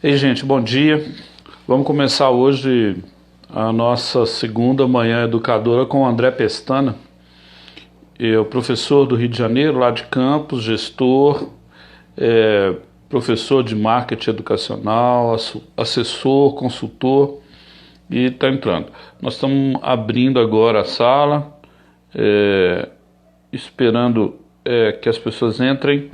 Ei, gente, bom dia. Vamos começar hoje a nossa segunda manhã educadora com o André Pestana. É o professor do Rio de Janeiro, lá de Campos, gestor, é, professor de marketing educacional, assessor, consultor e está entrando. Nós estamos abrindo agora a sala, esperando que as pessoas entrem.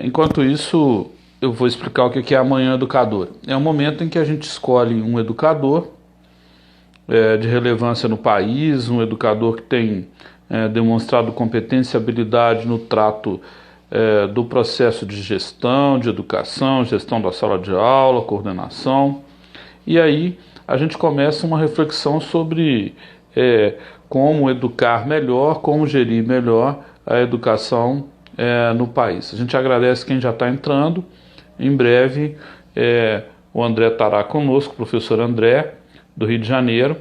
Enquanto isso, eu vou explicar o que é a Manhã Educadora. É um momento em que a gente escolhe um educador de relevância no país, um educador que tem demonstrado competência e habilidade no trato do processo de gestão, de educação, gestão da sala de aula, coordenação. E aí a gente começa uma reflexão sobre como educar melhor, como gerir melhor a educação no país. A gente agradece quem já está entrando. Em breve o André estará conosco, o professor André, do Rio de Janeiro,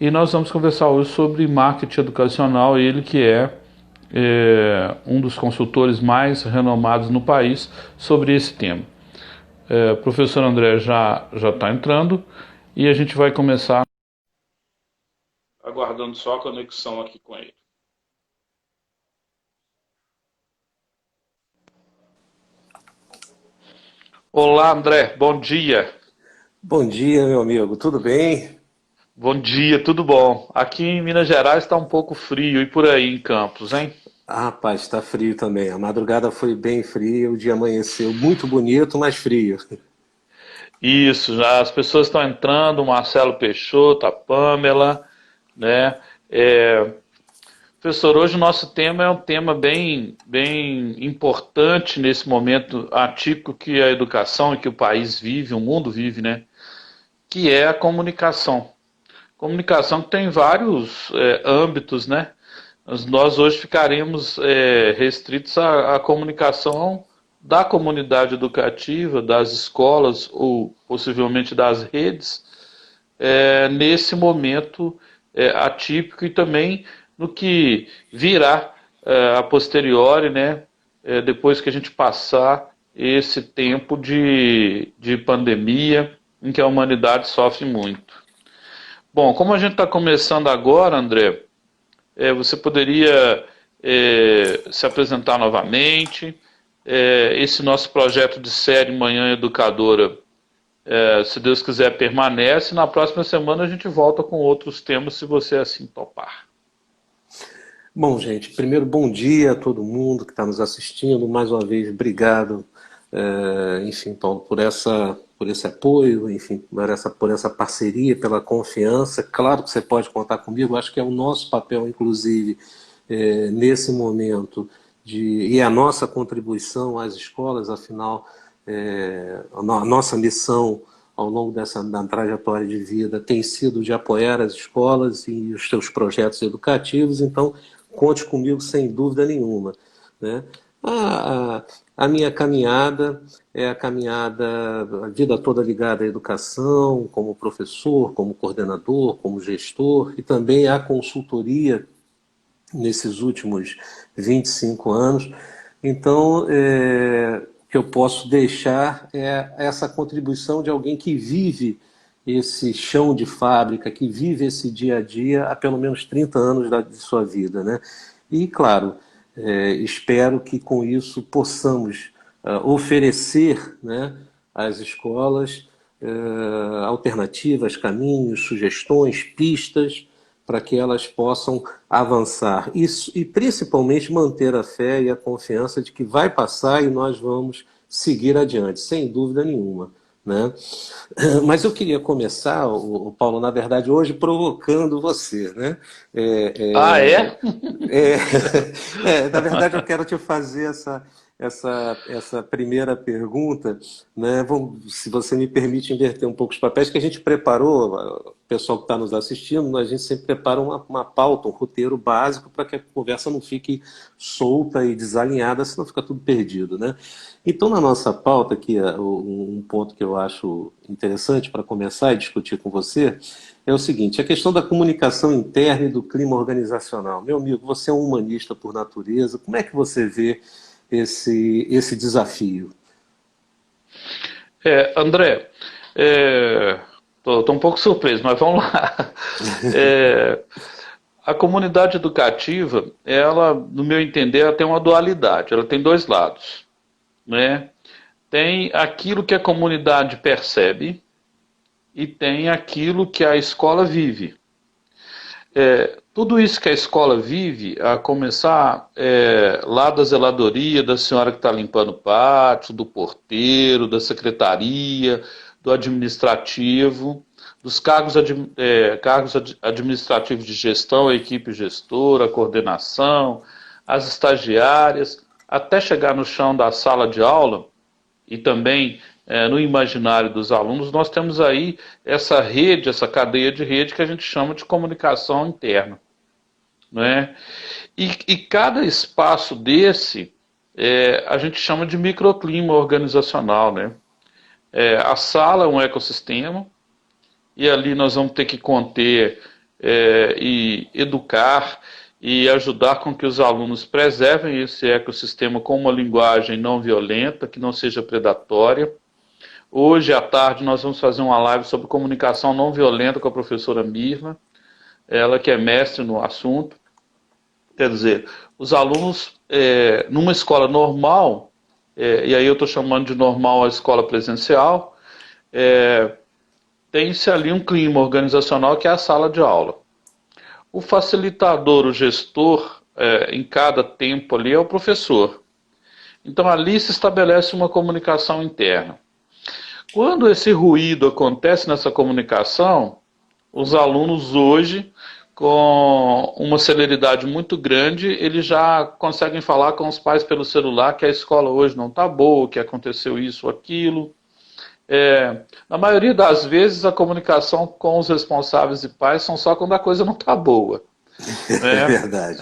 e nós vamos conversar hoje sobre marketing educacional, ele que é um dos consultores mais renomados no país sobre esse tema. O professor André já está entrando e a gente vai começar aguardando só a conexão aqui com ele. Olá, André, bom dia. Bom dia, meu amigo. Tudo bem? Bom dia, tudo bom? Aqui em Minas Gerais está um pouco frio e por aí em Campos, hein? Ah, rapaz, está frio também. A madrugada foi bem fria, o dia amanheceu muito bonito, mas frio. Isso, já as pessoas estão entrando, o Marcelo Peixoto, a Pamela, né? Professor, hoje o nosso tema é um tema bem importante nesse momento atípico que a educação e que o país vive, o mundo vive, né? Que é a comunicação. Comunicação que tem vários âmbitos, né? Nós hoje ficaremos restritos à comunicação da comunidade educativa, das escolas ou possivelmente das redes, nesse momento atípico e também no que virá a posteriori, né? Depois que a gente passar esse tempo de pandemia em que a humanidade sofre muito. Bom, como a gente está começando agora, André, você poderia se apresentar novamente. Esse nosso projeto de série Manhã Educadora, se Deus quiser, permanece. Na próxima semana a gente volta com outros temas, se você assim topar. Bom, gente, primeiro bom dia a todo mundo que está nos assistindo. Mais uma vez, obrigado, enfim, Paulo, por esse apoio, enfim, por essa parceria, pela confiança. Claro que você pode contar comigo. Acho que é o nosso papel, inclusive, nesse momento e a nossa contribuição às escolas. Afinal, a nossa missão ao longo da trajetória de vida tem sido de apoiar as escolas e os seus projetos educativos. Então, conte comigo sem dúvida nenhuma, né? A minha caminhada é a caminhada, a vida toda ligada à educação, como professor, como coordenador, como gestor, e também à consultoria nesses últimos 25 anos. Então, o que eu posso deixar é essa contribuição de alguém que vive esse chão de fábrica, que vive esse dia a dia há pelo menos 30 anos de sua vida, né? E, claro, espero que com isso possamos oferecer, né, às escolas alternativas, caminhos, sugestões, pistas para que elas possam avançar. Isso, e principalmente manter a fé e a confiança de que vai passar e nós vamos seguir adiante, sem dúvida nenhuma, né? Mas eu queria começar, o Paulo, na verdade, hoje provocando você, né? Ah, É, é? é, na verdade, eu quero te fazer essa primeira pergunta, né? Se você me permite inverter um pouco os papéis, que a gente preparou, o pessoal que está nos assistindo, a gente sempre prepara uma pauta, um roteiro básico para que a conversa não fique solta e desalinhada, senão fica tudo perdido, né? Então, na nossa pauta, aqui, um ponto que eu acho interessante para começar e discutir com você é o seguinte: a questão da comunicação interna e do clima organizacional. Meu amigo, você é um humanista por natureza, como é que você vê esse desafio? André, estou um pouco surpreso, mas vamos lá. É, a comunidade educativa, ela, no meu entender, ela tem uma dualidade, ela tem dois lados, né? Tem aquilo que a comunidade percebe e tem aquilo que a escola vive. Tudo isso que a escola vive, a começar lá da zeladoria, da senhora que está limpando o pátio, do porteiro, da secretaria, do administrativo, dos cargos administrativos de gestão, a equipe gestora, a coordenação, as estagiárias, até chegar no chão da sala de aula e também no imaginário dos alunos, nós temos aí essa rede, essa cadeia de rede que a gente chama de comunicação interna. Né? E cada espaço desse a gente chama de microclima organizacional. Né? A sala é um ecossistema e ali nós vamos ter que conter e educar e ajudar com que os alunos preservem esse ecossistema com uma linguagem não violenta, que não seja predatória. Hoje à tarde nós vamos fazer uma live sobre comunicação não violenta com a professora Mirna, ela que é mestre no assunto. Quer dizer, os alunos, numa escola normal, e aí eu estou chamando de normal a escola presencial, tem-se ali um clima organizacional que é a sala de aula. O facilitador, o gestor, em cada tempo ali é o professor. Então ali se estabelece uma comunicação interna. Quando esse ruído acontece nessa comunicação, os alunos hoje, com uma celeridade muito grande, eles já conseguem falar com os pais pelo celular que a escola hoje não está boa, que aconteceu isso ou aquilo. Na maioria das vezes, a comunicação com os responsáveis e pais são só quando a coisa não está boa. É verdade.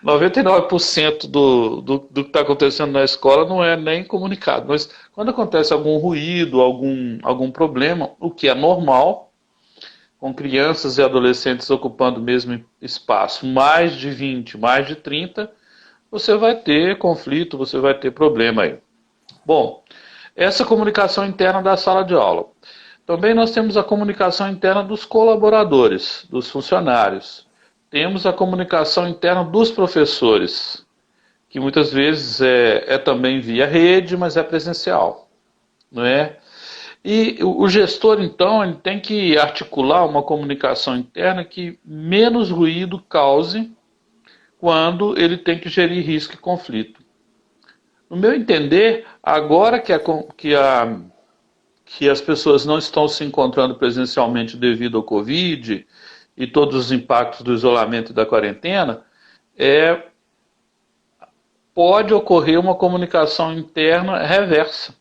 99% do que está acontecendo na escola não é nem comunicado. Mas quando acontece algum ruído, algum problema, o que é normal, com crianças e adolescentes ocupando o mesmo espaço, mais de 20, mais de 30, você vai ter conflito, você vai ter problema aí. Bom, essa comunicação interna da sala de aula. Também nós temos a comunicação interna dos colaboradores, dos funcionários. Temos a comunicação interna dos professores, que muitas vezes é também via rede, mas é presencial, não é? E o gestor, então, ele tem que articular uma comunicação interna que menos ruído cause quando ele tem que gerir risco e conflito. No meu entender, agora que as pessoas não estão se encontrando presencialmente devido ao Covid e todos os impactos do isolamento e da quarentena, pode ocorrer uma comunicação interna reversa,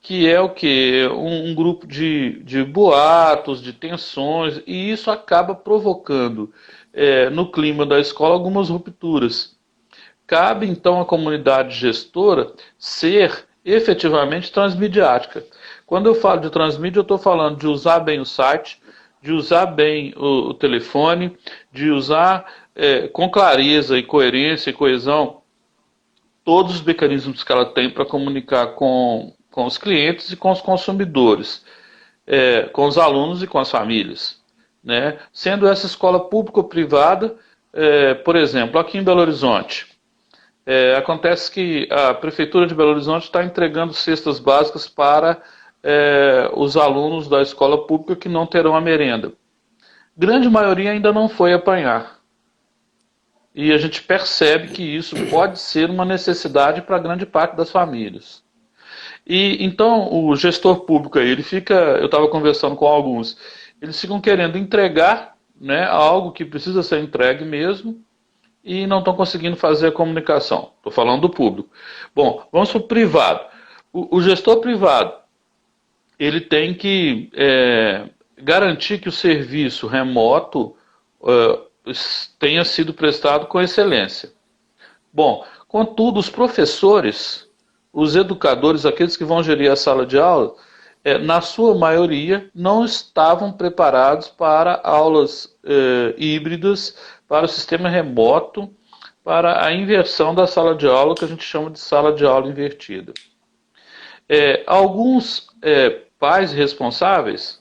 que é o quê? Um grupo de boatos, de tensões, e isso acaba provocando no clima da escola algumas rupturas. Cabe então à comunidade gestora ser efetivamente transmediática. Quando eu falo de transmídia, eu estou falando de usar bem o site, de usar bem o telefone, de usar com clareza e coerência e coesão todos os mecanismos que ela tem para comunicar com os clientes e com os consumidores, com os alunos e com as famílias. Né? Sendo essa escola pública ou privada, por exemplo, aqui em Belo Horizonte, acontece que a Prefeitura de Belo Horizonte está entregando cestas básicas para os alunos da escola pública que não terão a merenda. Grande maioria ainda não foi apanhar. E a gente percebe que isso pode ser uma necessidade para grande parte das famílias. E então o gestor público aí, eu estava conversando com alguns, eles ficam querendo entregar, né, algo que precisa ser entregue mesmo, e não estão conseguindo fazer a comunicação. Estou falando do público. Bom, vamos para o privado. O gestor privado, ele tem que garantir que o serviço remoto tenha sido prestado com excelência. Bom, contudo, os professores, os educadores, aqueles que vão gerir a sala de aula, na sua maioria, não estavam preparados para aulas híbridas, para o sistema remoto, para a inversão da sala de aula, que a gente chama de sala de aula invertida. Alguns pais responsáveis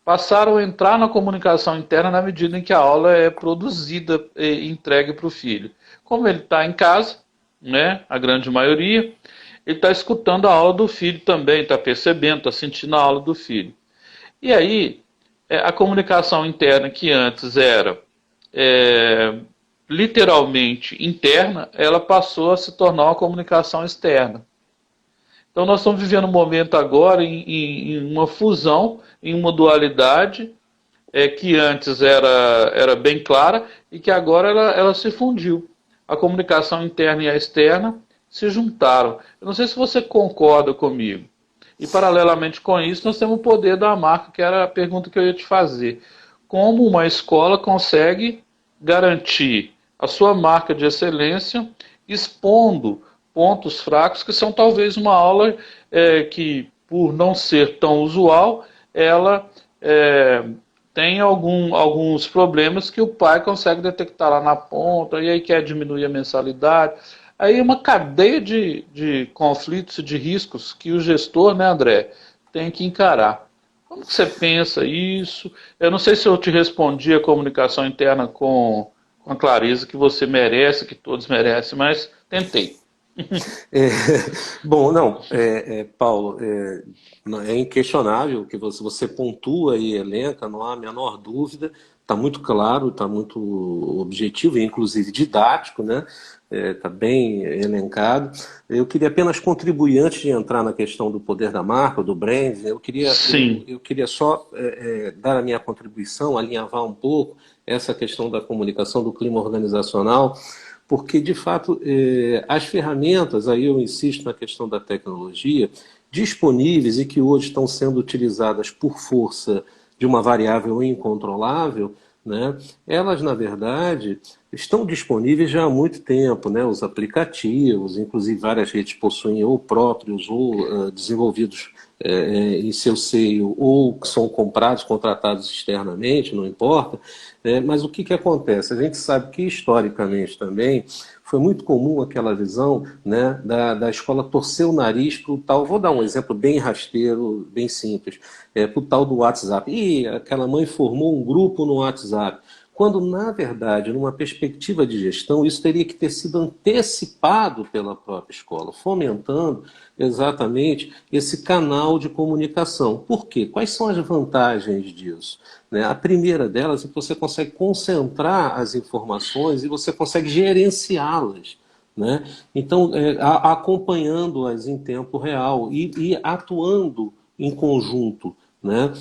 passaram a entrar na comunicação interna na medida em que a aula é produzida e entregue para o filho. Como ele está em casa, né, a grande maioria, ele está escutando a aula do filho também, está percebendo, está sentindo a aula do filho. E aí, a comunicação interna que antes era é, literalmente interna, ela passou a se tornar uma comunicação externa. Então nós estamos vivendo um momento agora em uma fusão, em uma dualidade, que antes era bem clara e que agora ela se fundiu. A comunicação interna e a externa se juntaram. Eu não sei se você concorda comigo. E paralelamente com isso, nós temos o poder da marca, que era a pergunta que eu ia te fazer. Como uma escola consegue garantir a sua marca de excelência, expondo pontos fracos, que são talvez uma aula que, por não ser tão usual, ela tem alguns problemas que o pai consegue detectar lá na ponta, e aí quer diminuir a mensalidade. Aí é uma cadeia de conflitos e de riscos que o gestor, né, André, tem que encarar. Como que você pensa isso? Eu não sei se eu te respondi a comunicação interna com a clareza que você merece, que todos merecem, mas tentei. É, bom, não, Paulo, é inquestionável que você pontua e elenca, não há a menor dúvida, está muito claro, está muito objetivo e inclusive didático, né? Está bem elencado. Eu queria apenas contribuir antes de entrar na questão do poder da marca, do brand, Sim, eu queria só dar a minha contribuição, alinhavar um pouco essa questão da comunicação, do clima organizacional, porque, de fato, as ferramentas, aí eu insisto na questão da tecnologia, disponíveis e que hoje estão sendo utilizadas por força de uma variável incontrolável, né, elas, na verdade, estão disponíveis já há muito tempo, né, os aplicativos, inclusive várias redes possuem ou próprios ou desenvolvidos em seu seio ou que são comprados, contratados externamente, não importa. Mas o que, que acontece? A gente sabe que historicamente também foi muito comum aquela visão, né, da escola torcer o nariz para o tal, vou dar um exemplo bem rasteiro, bem simples, para o tal do WhatsApp. E aquela mãe formou um grupo no WhatsApp. Quando, na verdade, numa perspectiva de gestão, isso teria que ter sido antecipado pela própria escola, fomentando exatamente esse canal de comunicação. Por quê? Quais são as vantagens disso? Né? A primeira delas é que você consegue concentrar as informações e você consegue gerenciá-las. Né? Então, acompanhando-as em tempo real e atuando em conjunto, né?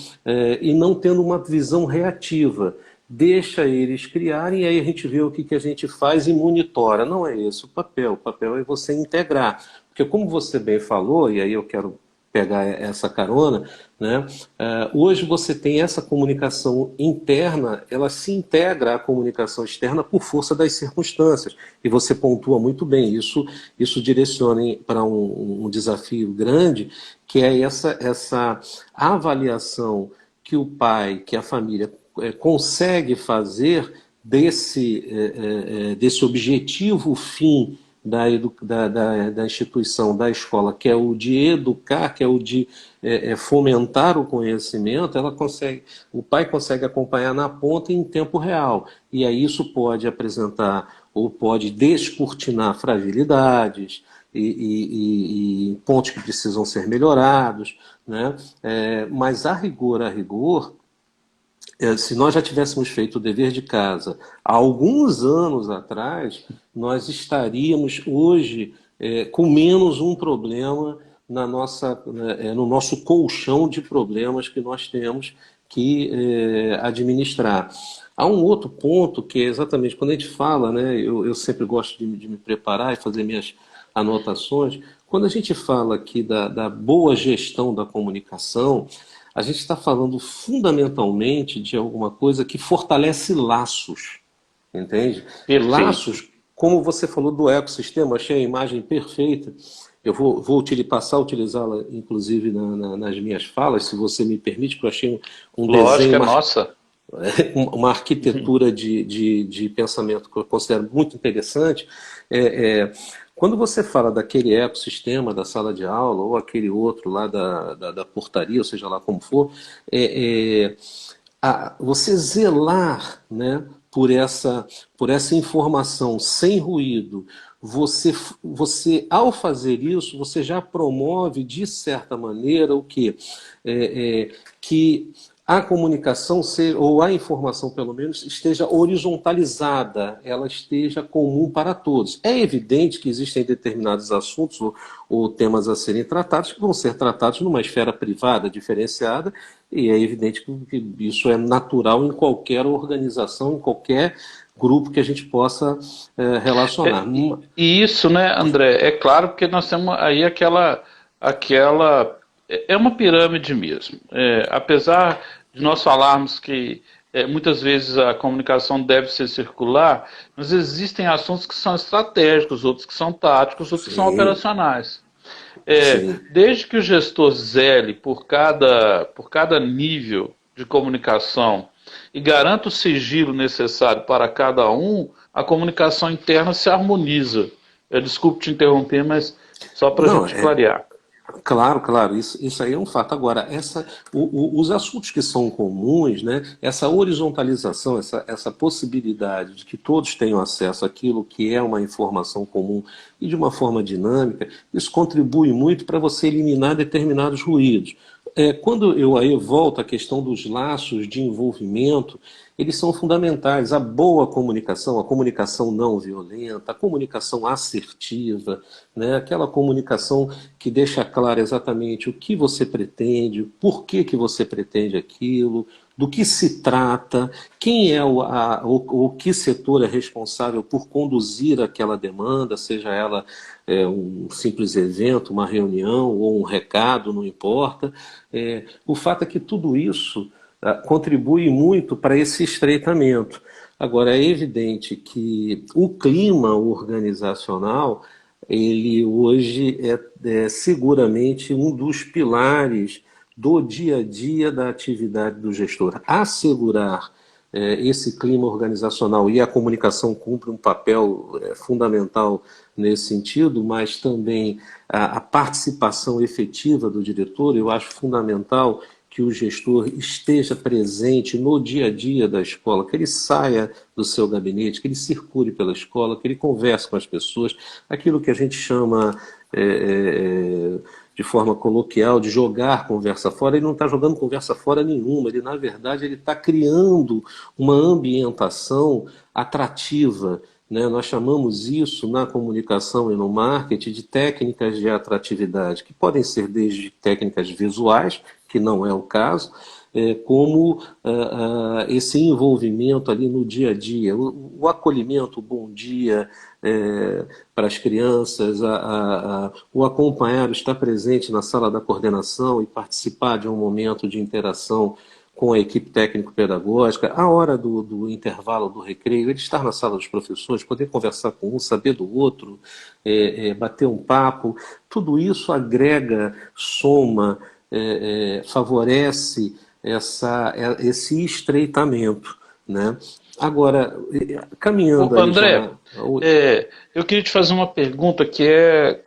E não tendo uma visão reativa. Deixa eles criarem e aí a gente vê o que, que a gente faz e monitora. Não é esse o papel é você integrar. Porque como você bem falou, e aí eu quero pegar essa carona, né? Hoje você tem essa comunicação interna, ela se integra à comunicação externa por força das circunstâncias. E você pontua muito bem, isso direciona para um desafio grande, que é essa avaliação que o pai, que a família consegue fazer desse objetivo fim da instituição, da escola, que é o de educar, que é o de fomentar o conhecimento, o pai consegue acompanhar na ponta em tempo real. E aí isso pode apresentar ou pode descortinar fragilidades e pontos que precisam ser melhorados, né? Mas a rigor, se nós já tivéssemos feito o dever de casa há alguns anos atrás, nós estaríamos hoje com menos um problema no nosso colchão de problemas que nós temos que administrar. Há um outro ponto que é exatamente quando a gente fala, né, eu sempre gosto de me preparar e fazer minhas anotações. Quando a gente fala aqui da boa gestão da comunicação, a gente está falando fundamentalmente de alguma coisa que fortalece laços, entende? perfeito. Laços, como você falou do ecossistema, achei a imagem perfeita. Eu vou passar a utilizá-la, inclusive, nas minhas falas, se você me permite, porque eu achei um desenho, Lógico, é nossa. uma arquitetura de pensamento que eu considero muito interessante. Quando você fala daquele ecossistema da sala de aula ou aquele outro lá da portaria, ou seja lá como for, é, é, você zelar, né, por essa informação sem ruído, ao fazer isso, você já promove, de certa maneira, o quê? Que a comunicação, ou a informação, pelo menos, esteja horizontalizada, ela esteja comum para todos. É evidente que existem determinados assuntos ou temas a serem tratados que vão ser tratados numa esfera privada, diferenciada, e é evidente que isso é natural em qualquer organização, em qualquer grupo que a gente possa relacionar. E isso, né, André, é claro porque nós temos aí é uma pirâmide mesmo. Apesar de nós falarmos que muitas vezes a comunicação deve ser circular, mas existem assuntos que são estratégicos, outros que são táticos, outros que são Sim, operacionais. sim. Desde que o gestor zele por cada nível de comunicação e garanta o sigilo necessário para cada um, a comunicação interna se harmoniza. Desculpe te interromper, mas só para a Não, gente clarear. claro, claro, isso aí é um fato. Agora, os assuntos que são comuns, né, essa horizontalização, essa possibilidade de que todos tenham acesso àquilo que é uma informação comum e de uma forma dinâmica, isso contribui muito para você eliminar determinados ruídos. Quando eu aí volto à questão dos laços de envolvimento, eles são fundamentais. A boa comunicação, a comunicação não violenta, a comunicação assertiva, né? Aquela comunicação que deixa claro exatamente o que você pretende, por que você pretende aquilo, do que se trata, quem é o que setor é responsável por conduzir aquela demanda, seja ela um simples evento, uma reunião ou um recado, não importa. O fato é que tudo isso contribui muito para esse estreitamento. Agora, é evidente que o clima organizacional, ele hoje é seguramente um dos pilares do dia a dia da atividade do gestor. Assegurar esse clima organizacional e a comunicação cumpre um papel fundamental nesse sentido, mas também a participação efetiva do diretor, eu acho fundamental que o gestor esteja presente no dia a dia da escola, que ele saia do seu gabinete, que ele circule pela escola, que ele converse com as pessoas, aquilo que a gente chama de forma coloquial de jogar conversa fora. Ele não está jogando conversa fora nenhuma, ele na verdade ele está criando uma ambientação atrativa, né? Nós chamamos isso na comunicação e no marketing de técnicas de atratividade, que podem ser desde técnicas visuais, que não é o caso, como esse envolvimento ali no dia a dia, o acolhimento, o bom dia para as crianças, o acompanhar, estar presente na sala da coordenação e participar de um momento de interação com a equipe técnico-pedagógica, a hora do intervalo, do recreio, ele estar na sala dos professores, poder conversar com um, saber do outro, bater um papo, tudo isso agrega, soma, favorece esse estreitamento, né? Agora, caminhando aí André, já... eu queria te fazer uma pergunta que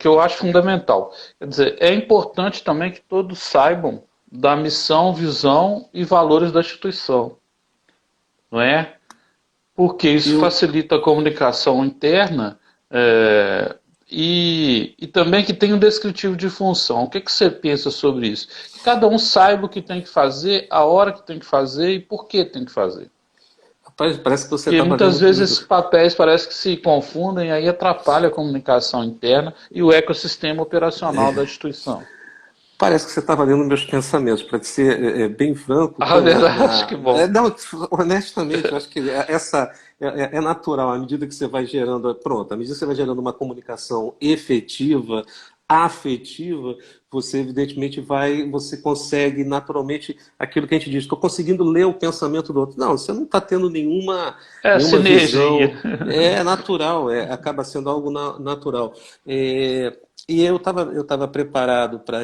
eu acho fundamental. Quer dizer, é importante também que todos saibam da missão, visão e valores da instituição, não é? Porque isso Eu, facilita a comunicação interna e também que tem um descritivo de função. O que, que você pensa sobre isso? Que cada um saiba o que tem que fazer, a hora que tem que fazer e por que tem que fazer. rapaz, parece que você Porque estava muitas vendo vezes comigo. esses papéis parece que se confundem e aí atrapalha a comunicação interna e o ecossistema operacional da instituição. Parece que você estava lendo meus pensamentos, para ser bem franco, Ah, verdade, que bom. não, honestamente, eu acho que essa é natural, à medida que você vai gerando, pronto, à medida que você vai gerando uma comunicação efetiva, afetiva, você evidentemente você consegue naturalmente aquilo que a gente diz, estou conseguindo ler o pensamento do outro. Não, você não está tendo nenhuma Sinergia. visão, é natural, acaba sendo algo natural. E eu tava preparado para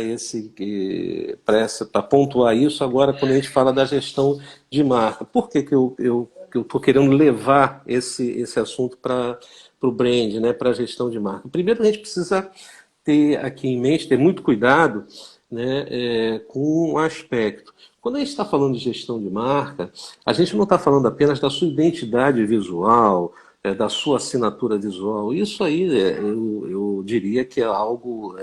pontuar isso agora quando a gente fala da gestão de marca. Por que eu estou querendo levar esse assunto para o brand, né, para a gestão de marca? Primeiro, a gente precisa ter aqui em mente, ter muito cuidado, né, com um aspecto. Quando a gente está falando de gestão de marca, a gente não está falando apenas da sua identidade visual, da sua assinatura visual. Isso aí eu diria que é algo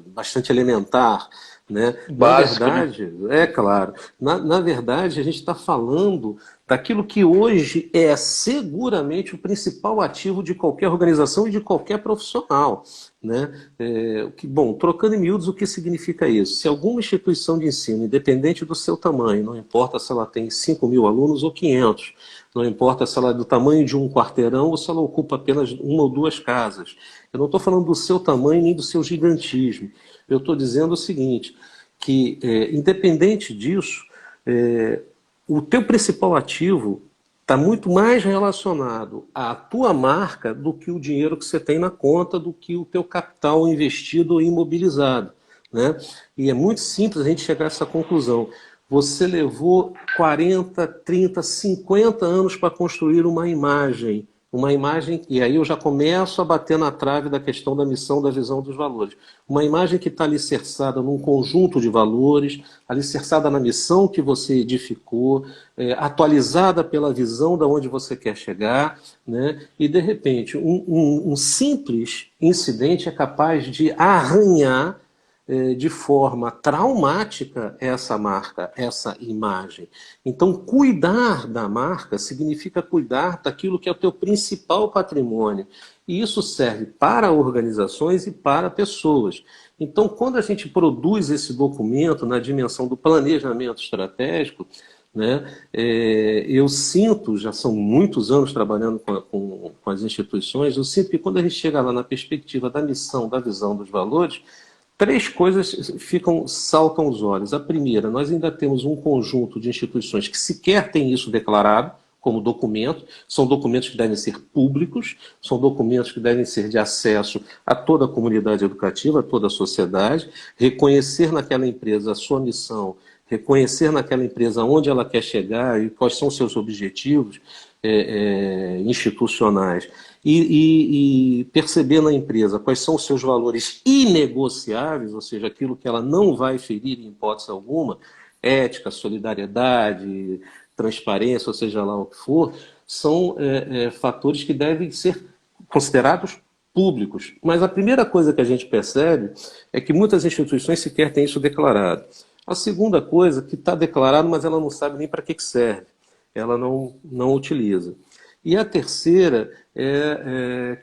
bastante elementar, né? Na Básico, né? verdade, é claro, na verdade a gente está falando daquilo que hoje é seguramente o principal ativo de qualquer organização e de qualquer profissional, né? Bom, trocando em miúdos, o que significa isso? Se alguma instituição de ensino, independente do seu tamanho, não importa se ela tem 5.000 alunos ou 500, não importa se ela é do tamanho de um quarteirão ou se ela ocupa apenas uma ou duas casas. Eu não estou falando do seu tamanho nem do seu gigantismo. Eu estou dizendo o seguinte, que independente disso, o teu principal ativo está muito mais relacionado à tua marca do que o dinheiro que você tem na conta, do que o teu capital investido ou imobilizado, né? E é muito simples a gente chegar a essa conclusão. Você levou 40, 30, 50 anos para construir uma imagem, e aí eu já começo a bater na trave da questão da missão, da visão, dos valores. Uma imagem que está alicerçada num conjunto de valores, alicerçada na missão que você edificou, atualizada pela visão de onde você quer chegar, né? E de repente um simples incidente é capaz de arranhar de forma traumática essa marca, essa imagem. Então, cuidar da marca significa cuidar daquilo que é o teu principal patrimônio. E isso serve para organizações e para pessoas. Então, quando a gente produz esse documento na dimensão do planejamento estratégico, né, eu sinto, já são muitos anos trabalhando com as instituições, eu sinto que quando a gente chega lá na perspectiva da missão, da visão, dos valores, três coisas saltam aos olhos. A primeira, nós ainda temos um conjunto de instituições que sequer tem isso declarado como documento, são documentos que devem ser públicos, são documentos que devem ser de acesso a toda a comunidade educativa, a toda a sociedade, reconhecer naquela empresa a sua missão, reconhecer naquela empresa onde ela quer chegar e quais são seus objetivos institucionais, e perceber na empresa quais são os seus valores inegociáveis, ou seja, aquilo que ela não vai ferir em hipótese alguma, ética, solidariedade, transparência, ou seja lá o que for, são fatores que devem ser considerados públicos. Mas a primeira coisa que a gente percebe é que muitas instituições sequer têm isso declarado. A segunda coisa, que está declarado, mas ela não sabe nem para que serve. Ela não utiliza. E a terceira,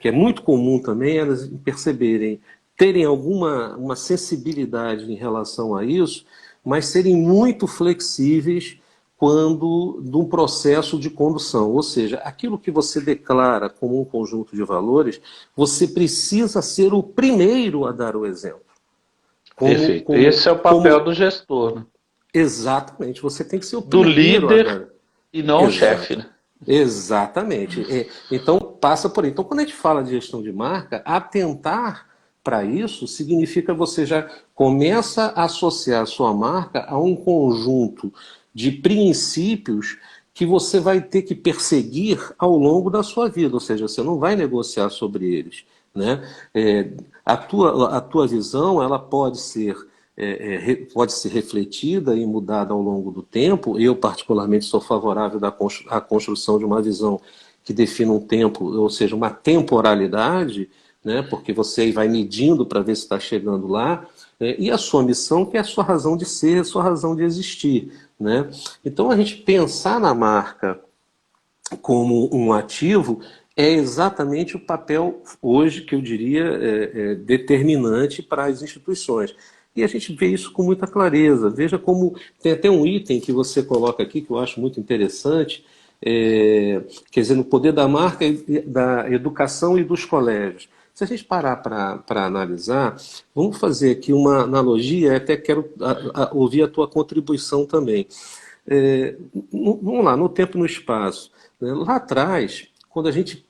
que é muito comum também, elas perceberem, terem uma sensibilidade em relação a isso, mas serem muito flexíveis quando de um processo de condução. Ou seja, aquilo que você declara como um conjunto de valores, você precisa ser o primeiro a dar o exemplo. Perfeito. Esse é o papel do gestor, né? Exatamente. Você tem que ser o do primeiro líder a dar. E não o chefe, né? Exatamente. Então, passa por aí. Então, quando a gente fala de gestão de marca, atentar para isso significa você já começa a associar a sua marca a um conjunto de princípios que você vai ter que perseguir ao longo da sua vida, ou seja, você não vai negociar sobre eles, né? A tua visão, ela pode ser refletida e mudada ao longo do tempo. Eu, particularmente, sou favorável à construção de uma visão que defina um tempo, ou seja, uma temporalidade, né? Porque você vai medindo para ver se está chegando lá, e a sua missão, que é a sua razão de ser, a sua razão de existir, né? Então, a gente pensar na marca como um ativo é exatamente o papel, hoje, que eu diria, determinante para as instituições. E a gente vê isso com muita clareza. Veja como tem até um item que você coloca aqui, que eu acho muito interessante, quer dizer, no poder da marca, da educação e dos colégios. Se a gente parar para analisar, vamos fazer aqui uma analogia, até quero ouvir a tua contribuição também. Vamos lá, no tempo e no espaço. Né? Lá atrás, quando a gente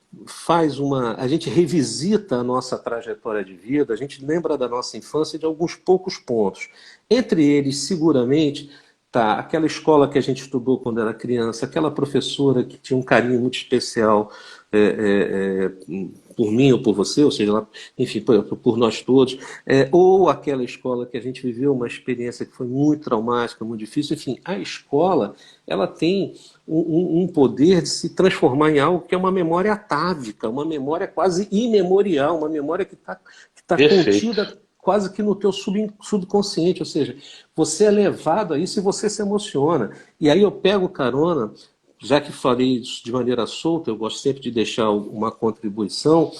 a gente revisita a nossa trajetória de vida, a gente lembra da nossa infância de alguns poucos pontos. Entre eles, seguramente, Tá, aquela escola que a gente estudou quando era criança, aquela professora que tinha um carinho muito especial por mim ou por você, ou seja, enfim, por nós todos, ou aquela escola que a gente viveu uma experiência que foi muito traumática, muito difícil, enfim, a escola, ela tem um poder de se transformar em algo que é uma memória atávica, uma memória quase imemorial, uma memória que tá Perfeito. contida quase que no teu subconsciente, ou seja, você é levado a isso e você se emociona. E aí eu pego carona, já que falei isso de maneira solta, eu gosto sempre de deixar uma contribuição,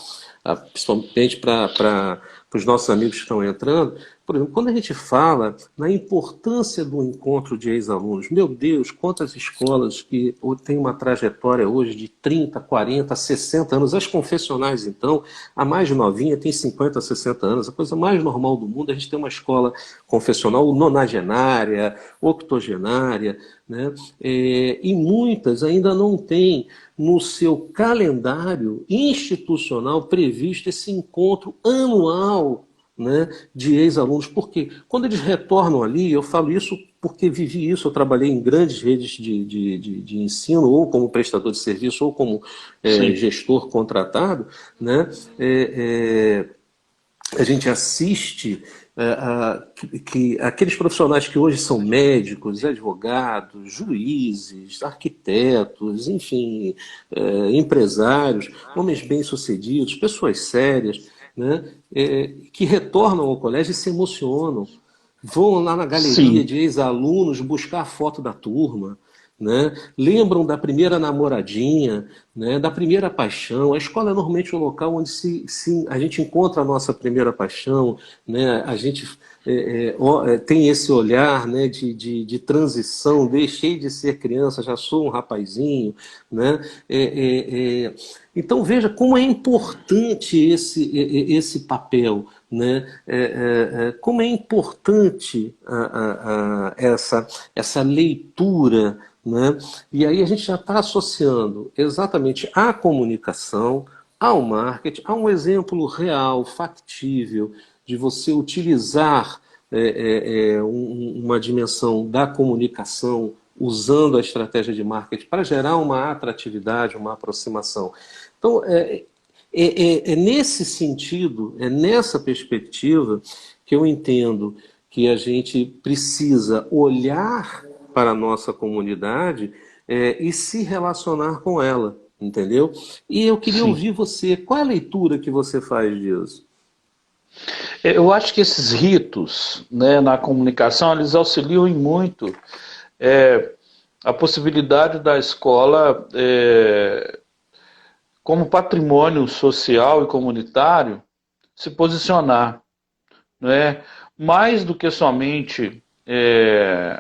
principalmente para os nossos amigos que estão entrando. Por exemplo, quando a gente fala na importância do encontro de ex-alunos, meu Deus, quantas escolas que têm uma trajetória hoje de 30, 40, 60 anos, as confessionais, então, a mais novinha tem 50, 60 anos, a coisa mais normal do mundo, a gente tem uma escola confessional nonagenária, octogenária, né? E muitas ainda não têm no seu calendário institucional previsto esse encontro anual, né, de ex-alunos. Porque quando eles retornam ali, eu falo isso porque vivi isso, eu trabalhei em grandes redes de ensino, ou como prestador de serviço, ou como Sim, gestor contratado, né? A gente assiste que aqueles profissionais que hoje são médicos, advogados, juízes, arquitetos, enfim, empresários, homens bem-sucedidos, pessoas sérias, né, que retornam ao colégio e se emocionam. Vão lá na galeria sim. de ex-alunos buscar a foto da turma, né? Lembram da primeira namoradinha, né? Da primeira paixão. A escola é normalmente um local onde a gente encontra a nossa primeira paixão, né? A gente tem esse olhar, né, de transição, deixei de ser criança, já sou um rapazinho, né? Então veja como é importante esse papel, né? Como é importante essa leitura, né? E aí a gente já está associando exatamente a comunicação ao marketing, a um exemplo real, factível, de você utilizar uma dimensão da comunicação usando a estratégia de marketing para gerar uma atratividade, uma aproximação. Então, nesse sentido, é nessa perspectiva que eu entendo que a gente precisa olhar para a nossa comunidade e se relacionar com ela, entendeu? E eu queria Sim. ouvir você, qual é a leitura que você faz disso? Eu acho que esses ritos, né, na comunicação, eles auxiliam em muito a possibilidade da escola, como patrimônio social e comunitário, se posicionar, né? Mais do que somente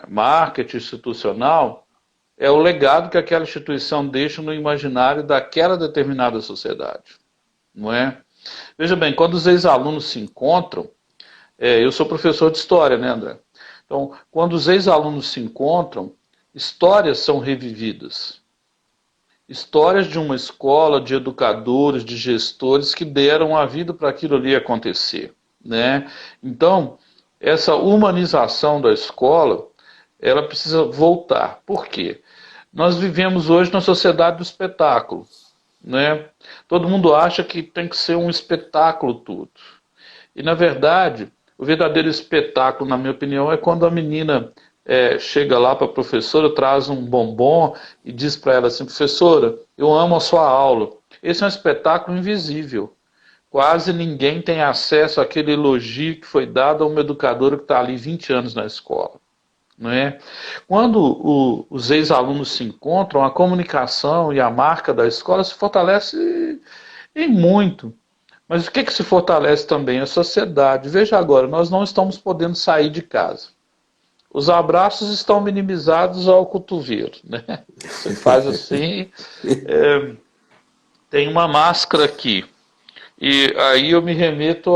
marketing institucional, é o legado que aquela instituição deixa no imaginário daquela determinada sociedade, não é? Veja bem, quando os ex-alunos se encontram, eu sou professor de história, né, André? Então, quando os ex-alunos se encontram, histórias são revividas. Histórias de uma escola, de educadores, de gestores que deram a vida para aquilo ali acontecer, né? Então, essa humanização da escola, ela precisa voltar. Por quê? Nós vivemos hoje na sociedade do espetáculo, né? Todo mundo acha que tem que ser um espetáculo tudo. E, na verdade, o verdadeiro espetáculo, na minha opinião, é quando a menina chega lá para a professora, traz um bombom e diz para ela assim: professora, eu amo a sua aula. Esse é um espetáculo invisível. Quase ninguém tem acesso àquele elogio que foi dado a uma educadora que está ali 20 anos na escola. Não é? Quando os ex-alunos se encontram, a comunicação e a marca da escola se fortalece em muito. Mas o que, que se fortalece também? A sociedade. Veja agora, nós não estamos podendo sair de casa. Os abraços estão minimizados ao cotovelo, né? Você faz assim, tem uma máscara aqui. E aí eu me remeto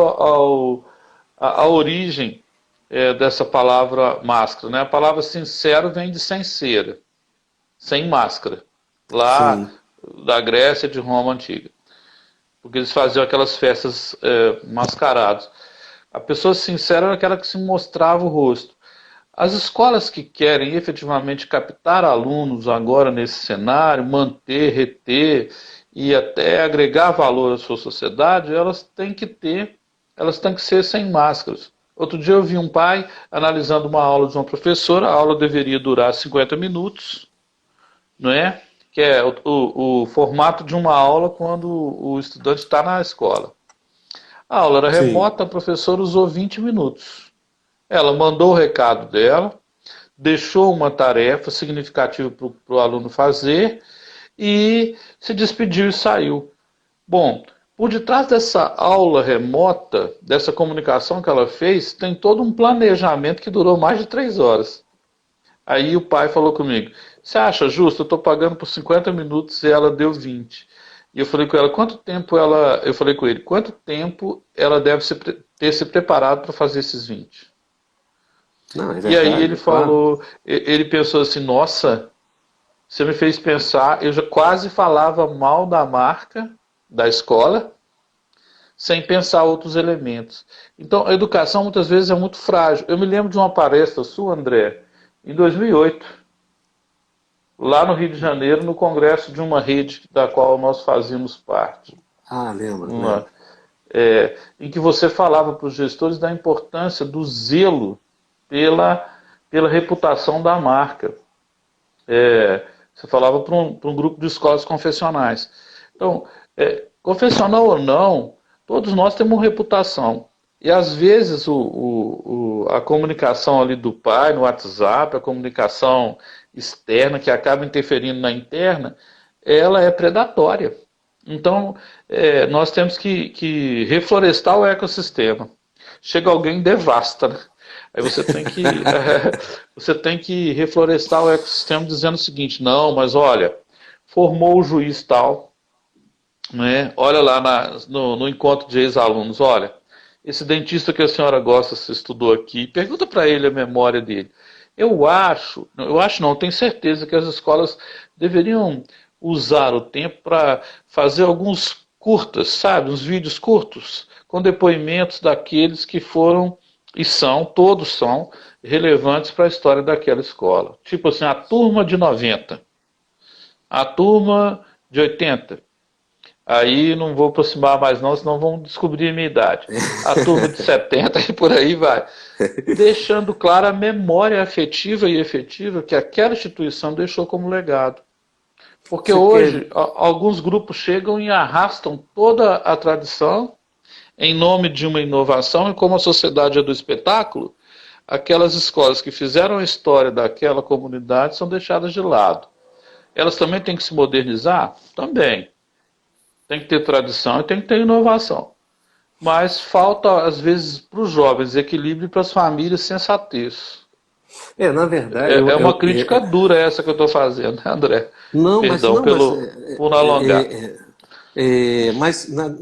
à origem dessa palavra máscara, né? A palavra sincero vem de sem cera, sem máscara, lá Sim, da Grécia, de Roma antiga. Porque eles faziam aquelas festas mascaradas. A pessoa sincera era aquela que se mostrava o rosto. As escolas que querem efetivamente captar alunos agora nesse cenário, manter, reter e até agregar valor à sua sociedade, elas têm que ser sem máscaras. Outro dia eu vi um pai analisando uma aula de uma professora, a aula deveria durar 50 minutos, não é? Que é o formato de uma aula quando o estudante está na escola. A aula era Sim. remota, a professora usou 20 minutos. Ela mandou o recado dela, deixou uma tarefa significativa para o aluno fazer e se despediu e saiu. Bom, por detrás dessa aula remota, dessa comunicação que ela fez, tem todo um planejamento que durou mais de 3 horas. Aí o pai falou comigo, você acha justo? Eu estou pagando por 50 minutos e ela deu 20. E eu falei com ela, quanto tempo ela. Eu falei com ele, quanto tempo ela deve ter se preparado para fazer esses 20? Não, é E aí verdade, ele é claro. falou, ele pensou assim, nossa, você me fez pensar, eu já quase falava mal da marca, da escola, sem pensar outros elementos. Então, a educação muitas vezes é muito frágil. Eu me lembro de uma palestra sua, André, em 2008, lá no Rio de Janeiro, no congresso de uma rede da qual nós fazíamos parte. Ah, lembro, Uma, lembro. em que você falava para os gestores da importância do zelo pela, pela reputação da marca. Você falava para um grupo de escolas confessionais. Então, confessional ou não, todos nós temos uma reputação. E às vezes a comunicação ali do pai no WhatsApp, a comunicação externa que acaba interferindo na interna, ela é predatória. Então, nós temos que reflorestar o ecossistema. Chega alguém e devasta, né? Aí você tem que reflorestar o ecossistema dizendo o seguinte, não, mas olha, formou o juiz tal, né? Olha lá no encontro de ex-alunos, olha, esse dentista que a senhora gosta, se estudou aqui, pergunta para ele a memória dele. Eu acho não, tenho certeza que as escolas deveriam usar o tempo para fazer alguns curtas, sabe, uns vídeos curtos, com depoimentos daqueles que foram e são, todos são, relevantes para a história daquela escola. Tipo assim, a turma de 90, a turma de 80. Aí não vou aproximar mais não, senão vão descobrir a minha idade. A turma de 70 e por aí vai. Deixando clara a memória afetiva e efetiva que aquela instituição deixou como legado. Porque Você quer. hoje alguns grupos chegam e arrastam toda a tradição em nome de uma inovação, e como a sociedade é do espetáculo, aquelas escolas que fizeram a história daquela comunidade são deixadas de lado. Elas também têm que se modernizar? Também. Tem que ter tradição e tem que ter inovação. Mas falta, às vezes, para os jovens equilíbrio e para as famílias sensatez. Na verdade, É uma crítica dura essa que eu estou fazendo, né, André? não, mas Perdão não, por não alongar.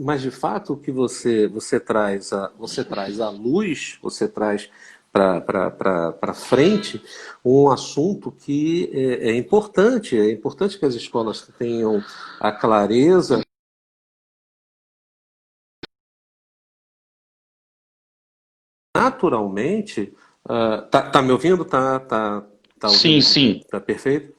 mas de fato o que você traz você traz à luz, você traz para frente um assunto que é importante que as escolas tenham a clareza. Naturalmente, tá me ouvindo? Tá Sim, ouvindo? sim. Tá perfeito?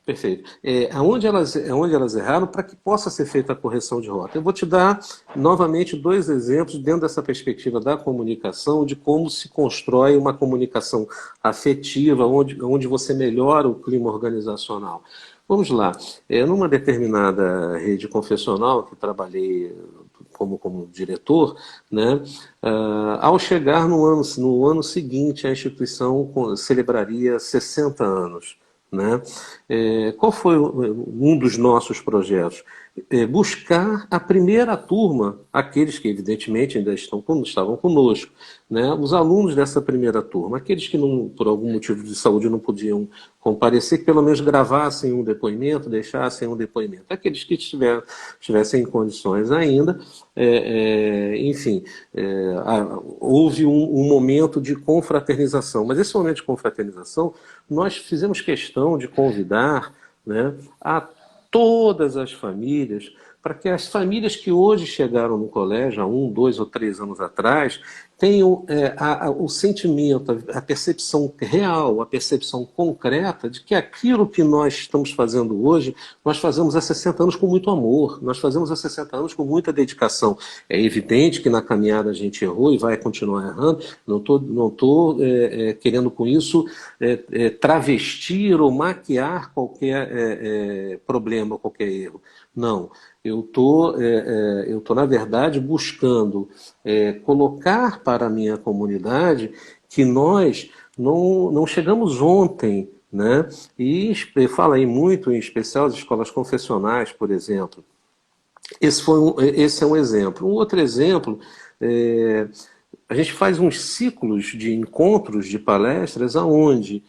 Perfeito. Aonde elas erraram para que possa ser feita a correção de rota. Eu vou te dar novamente dois exemplos dentro dessa perspectiva da comunicação, de como se constrói uma comunicação afetiva, onde você melhora o clima organizacional. Vamos lá. Numa determinada rede confessional que trabalhei como diretor, né, ao chegar no ano seguinte, a instituição celebraria 60 anos. Né? Qual foi um dos nossos projetos? Buscar a primeira turma, aqueles que evidentemente ainda estavam conosco, né? Os alunos dessa primeira turma, aqueles que não, por algum motivo de saúde não podiam comparecer, que pelo menos gravassem um depoimento, deixassem um depoimento. Aqueles que estivessem em condições ainda, enfim, houve um momento de confraternização, mas esse momento de confraternização nós fizemos questão de convidar, né, a todas as famílias, para que as famílias que hoje chegaram no colégio, há 1, 2 ou 3 anos atrás, tenham o sentimento, a percepção real, a percepção concreta de que aquilo que nós estamos fazendo hoje, nós fazemos há 60 anos com muito amor, nós fazemos há 60 anos com muita dedicação. É evidente que na caminhada a gente errou e vai continuar errando, não tô querendo com isso travestir ou maquiar qualquer problema, qualquer erro. Não, eu tô, na verdade, buscando colocar para a minha comunidade que nós não chegamos ontem, né? E fala aí muito, em especial, as escolas confessionais, por exemplo. Esse é um exemplo. Um outro exemplo, a gente faz uns ciclos de encontros, de palestras, aonde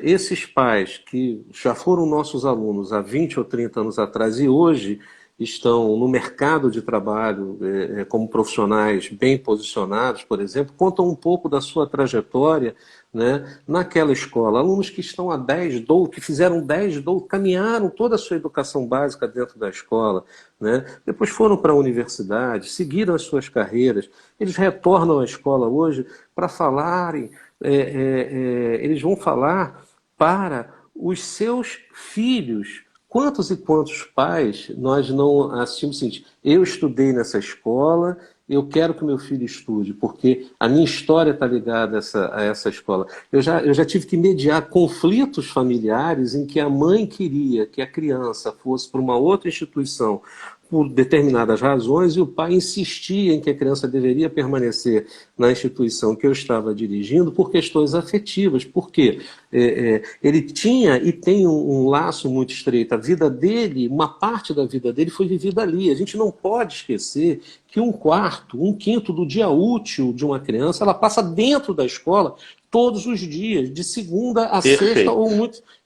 esses pais que já foram nossos alunos há 20 ou 30 anos atrás e hoje estão no mercado de trabalho como profissionais bem posicionados, por exemplo, contam um pouco da sua trajetória, né, naquela escola. Alunos que estão há 10, 12, que fizeram 10, 12, caminharam toda a sua educação básica dentro da escola, né, depois foram para a universidade, seguiram as suas carreiras, eles retornam à escola hoje para falarem, eles vão falar para os seus filhos. Quantos e quantos pais nós não assistimos o seguinte: eu estudei nessa escola, eu quero que meu filho estude, porque a minha história está ligada a essa escola. Eu já tive que mediar conflitos familiares em que a mãe queria que a criança fosse para uma outra instituição por determinadas razões, e o pai insistia em que a criança deveria permanecer na instituição que eu estava dirigindo por questões afetivas. Por quê? Ele tinha e tem um laço muito estreito. A vida dele, uma parte da vida dele foi vivida ali. A gente não pode esquecer que um quarto, um quinto do dia útil de uma criança, ela passa dentro da escola todos os dias, de segunda a sexta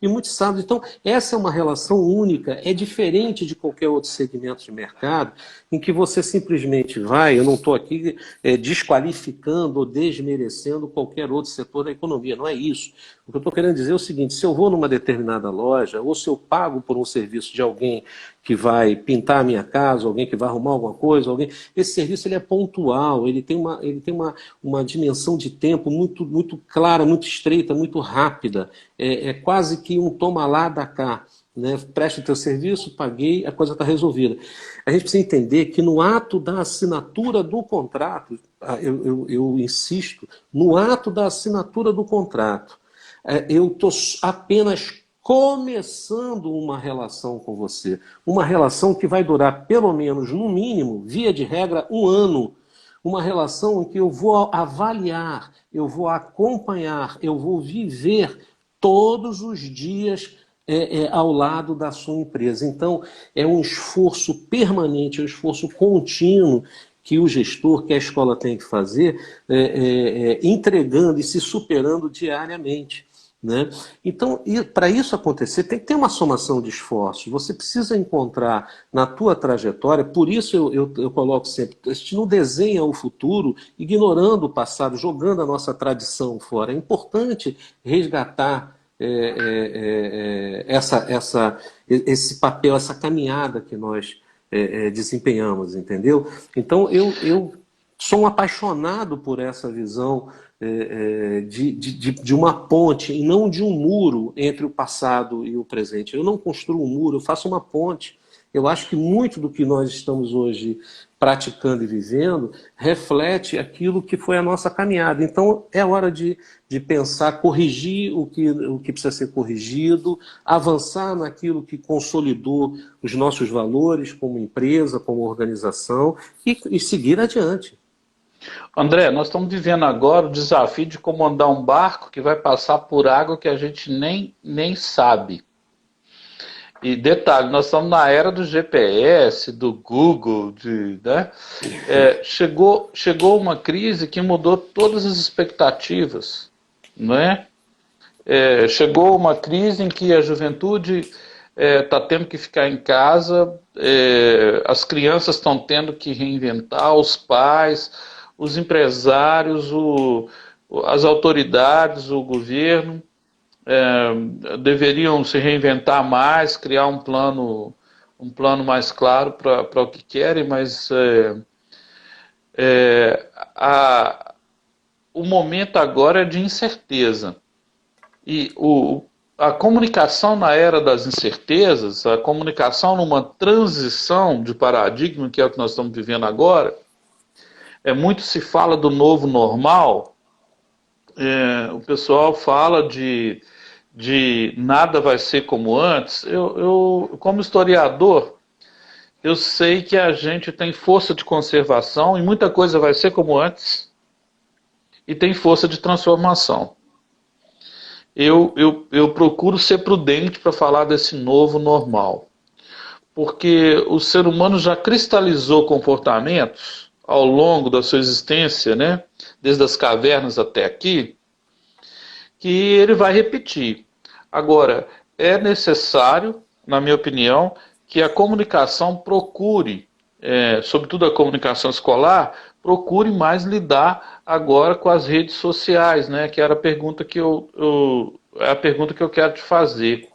e muitos sábados. Então, essa é uma relação única, é diferente de qualquer outro segmento de mercado, em que você simplesmente vai, eu não estou aqui desqualificando ou desmerecendo qualquer outro setor da economia, não é isso. O que eu estou querendo dizer é o seguinte: se eu vou numa determinada loja, ou se eu pago por um serviço de alguém que vai pintar a minha casa, alguém que vai arrumar alguma coisa, esse serviço ele é pontual, ele tem uma dimensão de tempo muito, muito clara, muito estreita, muito rápida. É quase que um toma lá, dá cá. Né? Preste o teu serviço, paguei, a coisa está resolvida. A gente precisa entender que no ato da assinatura do contrato, eu insisto, no ato da assinatura do contrato, eu estou apenas começando uma relação com você. Uma relação que vai durar pelo menos, no mínimo, via de regra, 1 ano. Uma relação em que eu vou avaliar, eu vou acompanhar, eu vou viver todos os dias ao lado da sua empresa. Então, é um esforço permanente, é um esforço contínuo que o gestor, que a escola tem que fazer, entregando e se superando diariamente. Né? Então, para isso acontecer, tem que ter uma somação de esforços. Você precisa encontrar na tua trajetória, por isso eu coloco sempre, a gente não desenha o futuro ignorando o passado, jogando a nossa tradição fora. É importante resgatar esse papel, essa caminhada que nós desempenhamos, entendeu? Então, eu sou um apaixonado por essa visão de uma ponte e não de um muro entre o passado e o presente. Eu não construo um muro, eu faço uma ponte. Eu acho que muito do que nós estamos hoje praticando e vivendo reflete aquilo que foi a nossa caminhada. Então é hora de pensar, corrigir o que precisa ser corrigido, avançar naquilo que consolidou os nossos valores como empresa, como organização e seguir adiante. André, nós estamos vivendo agora o desafio de comandar um barco que vai passar por água que a gente nem sabe. E detalhe, nós estamos na era do GPS, do Google, né? Chegou uma crise que mudou todas as expectativas, não é? Chegou uma crise em que a juventude está tendo que ficar em casa, as crianças estão tendo que reinventar, os pais, os empresários, as autoridades, o governo deveriam se reinventar mais, criar um plano mais claro para o que querem, mas o momento agora é de incerteza. E a comunicação na era das incertezas, a comunicação numa transição de paradigma, que é o que nós estamos vivendo agora, muito se fala do novo normal, o pessoal fala de nada vai ser como antes. Como historiador, eu sei que a gente tem força de conservação e muita coisa vai ser como antes, e tem força de transformação. Eu procuro ser prudente para falar desse novo normal, porque o ser humano já cristalizou comportamentos ao longo da sua existência, né, desde as cavernas até aqui, que ele vai repetir. Agora, é necessário, na minha opinião, que a comunicação procure, sobretudo a comunicação escolar, procure mais lidar agora com as redes sociais, né? Que era a pergunta que é a pergunta que eu quero te fazer.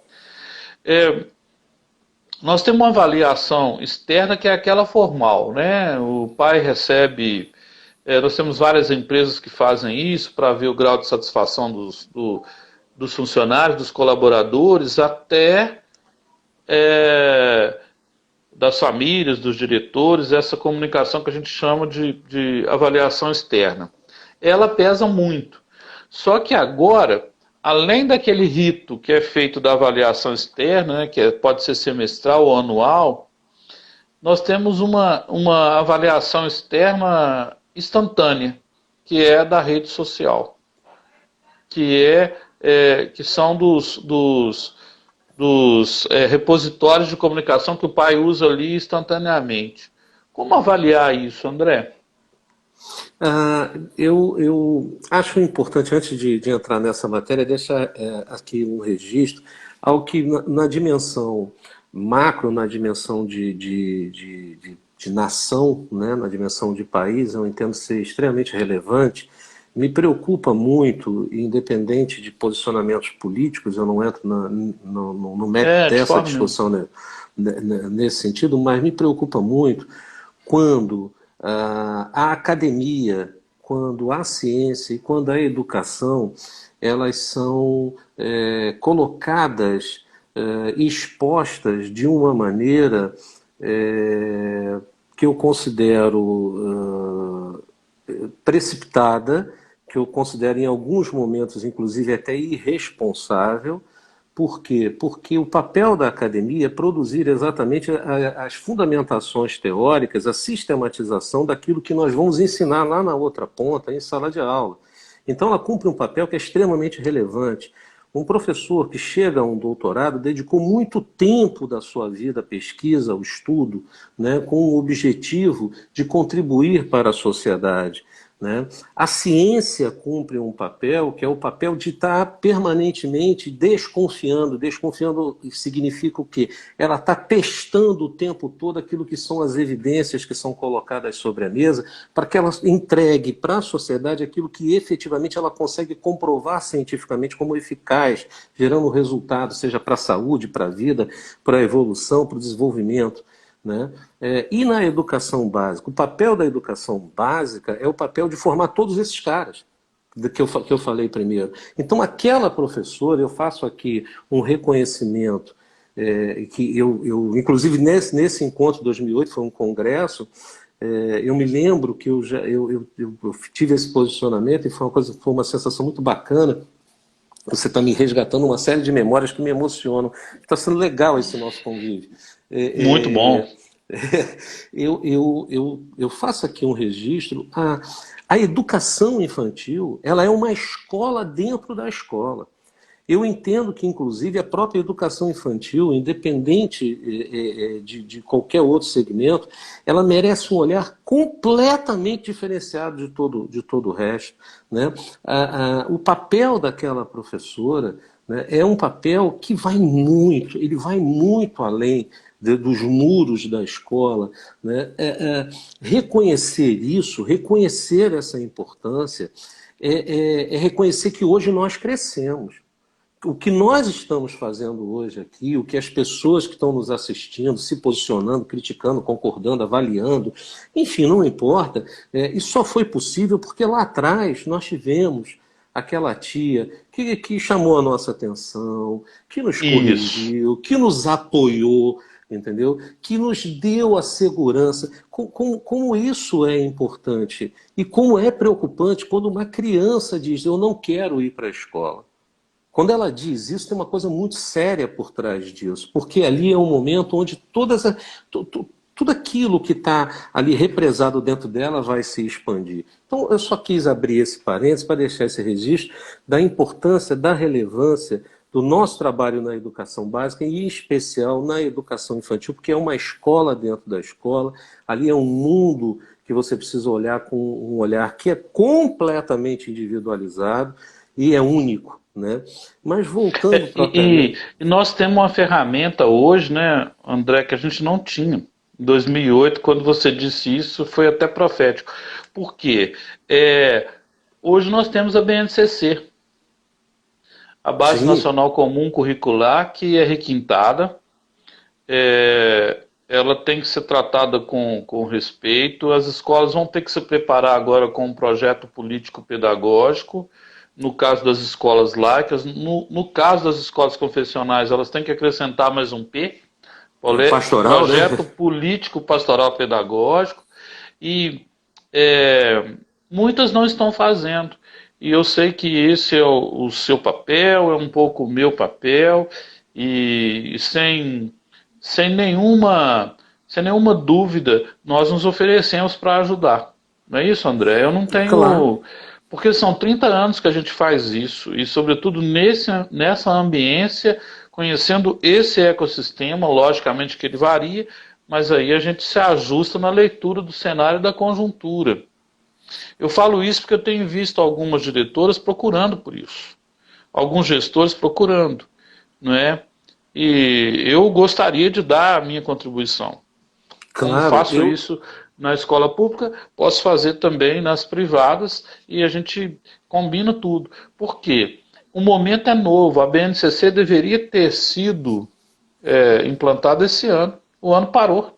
Nós temos uma avaliação externa que é aquela formal, né? O pai recebe. Nós temos várias empresas que fazem isso para ver o grau de satisfação dos funcionários, dos colaboradores, até das famílias, dos diretores, essa comunicação que a gente chama de avaliação externa. Ela pesa muito. Só que agora, além daquele rito que é feito da avaliação externa, né, que pode ser semestral ou anual, nós temos uma avaliação externa instantânea, que é da rede social, que são dos repositórios de comunicação que o pai usa ali instantaneamente. Como avaliar isso, André? Eu acho importante, antes de entrar nessa matéria, deixar aqui um registro ao que na dimensão macro, na dimensão de nação, né, na dimensão de país, eu entendo ser extremamente relevante. Me preocupa muito, independente de posicionamentos políticos, eu não entro no mérito dessa discussão, né, nesse sentido, mas me preocupa muito quando a academia, quando a ciência e quando a educação, elas são colocadas, expostas de uma maneira que eu considero precipitada, que eu considero em alguns momentos, inclusive, até irresponsável. Por quê? Porque o papel da academia é produzir exatamente as fundamentações teóricas, a sistematização daquilo que nós vamos ensinar lá na outra ponta, em sala de aula. Então ela cumpre um papel que é extremamente relevante. Um professor que chega a um doutorado dedicou muito tempo da sua vida à pesquisa, ao estudo, né, com o objetivo de contribuir para a sociedade. Né? A ciência cumpre um papel que é o papel de estar permanentemente desconfiando. Desconfiando significa o quê? Ela está testando o tempo todo aquilo que são as evidências que são colocadas sobre a mesa, para que ela entregue para a sociedade aquilo que efetivamente ela consegue comprovar cientificamente como eficaz, gerando resultado, seja para a saúde, para a vida, para a evolução, para o desenvolvimento. Né? E na educação básica, o papel da educação básica é o papel de formar todos esses caras que eu falei primeiro. Então aquela professora, eu faço aqui um reconhecimento, que eu inclusive nesse encontro de 2008, foi um congresso, eu me lembro que eu tive esse posicionamento e foi uma sensação muito bacana. Você está me resgatando uma série de memórias que me emocionam. Está sendo legal esse nosso convívio. Muito bom. Eu faço aqui um registro. A educação infantil, ela é uma escola dentro da escola. Eu entendo que, inclusive, a própria educação infantil, independente de qualquer outro segmento, ela merece um olhar completamente diferenciado de todo o resto. Né? O papel daquela professora, né, é um papel que ele vai muito além dos muros da escola. Né? Reconhecer isso, reconhecer essa importância, é reconhecer que hoje nós crescemos. o que nós estamos fazendo hoje aqui, o que as pessoas que estão nos assistindo, se posicionando, criticando, concordando, avaliando, enfim, não importa, isso só foi possível porque lá atrás nós tivemos aquela tia que chamou a nossa atenção, que nos Isso. corrigiu, que nos apoiou, entendeu? Que nos deu a segurança. Como isso é importante e como é preocupante quando uma criança diz: eu não quero ir para a escola. Quando ela diz isso, tem uma coisa muito séria por trás disso, porque ali é um momento onde tudo aquilo que está ali represado dentro dela vai se expandir. Então, eu só quis abrir esse parênteses para deixar esse registro da importância, da relevância do nosso trabalho na educação básica e, em especial, na educação infantil, porque é uma escola dentro da escola, ali é um mundo que você precisa olhar com um olhar que é completamente individualizado e é único, né? Mas voltando propriamente... E nós temos uma ferramenta hoje, né, André, que a gente não tinha. Em 2008, quando você disse isso, foi até profético. Por quê? Hoje nós temos a BNCC, a Base Sim, Nacional Comum Curricular, que é requintada. Ela tem que ser tratada com respeito. As escolas vão ter que se preparar agora com um projeto político-pedagógico. No caso das escolas laicas, no caso das escolas confessionais, elas têm que acrescentar mais um P, pastoral, né? projeto político pastoral pedagógico, e é, muitas não estão fazendo. E eu sei que esse é o seu papel, é um pouco o meu papel, e sem nenhuma dúvida, nós nos oferecemos para ajudar. Não é isso, André? Eu não Claro. tenho. Porque são 30 anos que a gente faz isso, e sobretudo nessa ambiência, conhecendo esse ecossistema, logicamente que ele varia, mas aí a gente se ajusta na leitura do cenário e da conjuntura. Eu falo isso porque eu tenho visto algumas diretoras procurando por isso, alguns gestores procurando, não é? E eu gostaria de dar a minha contribuição. Como Claro, faço isso na escola pública, posso fazer também nas privadas e a gente combina tudo. Por quê? O momento é novo, a BNCC deveria ter sido implantada esse ano. O ano parou,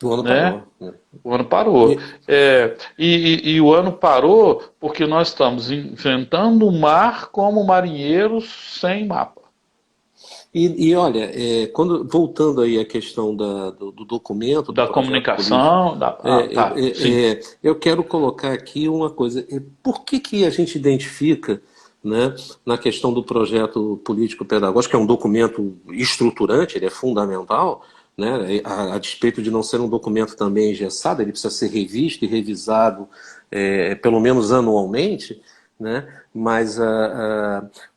o ano né? parou, né? O ano parou. E, E o ano parou porque nós estamos enfrentando o mar como marinheiros sem mapa. olha, voltando aí à questão do documento, do Da projeto político, comunicação, tá, sim. eu quero colocar aqui uma coisa. Por que a gente identifica, né, na questão do projeto político-pedagógico, que é um documento estruturante, ele é fundamental, né, a despeito de não ser um documento também engessado, ele precisa ser revisto e revisado pelo menos anualmente, né? Mas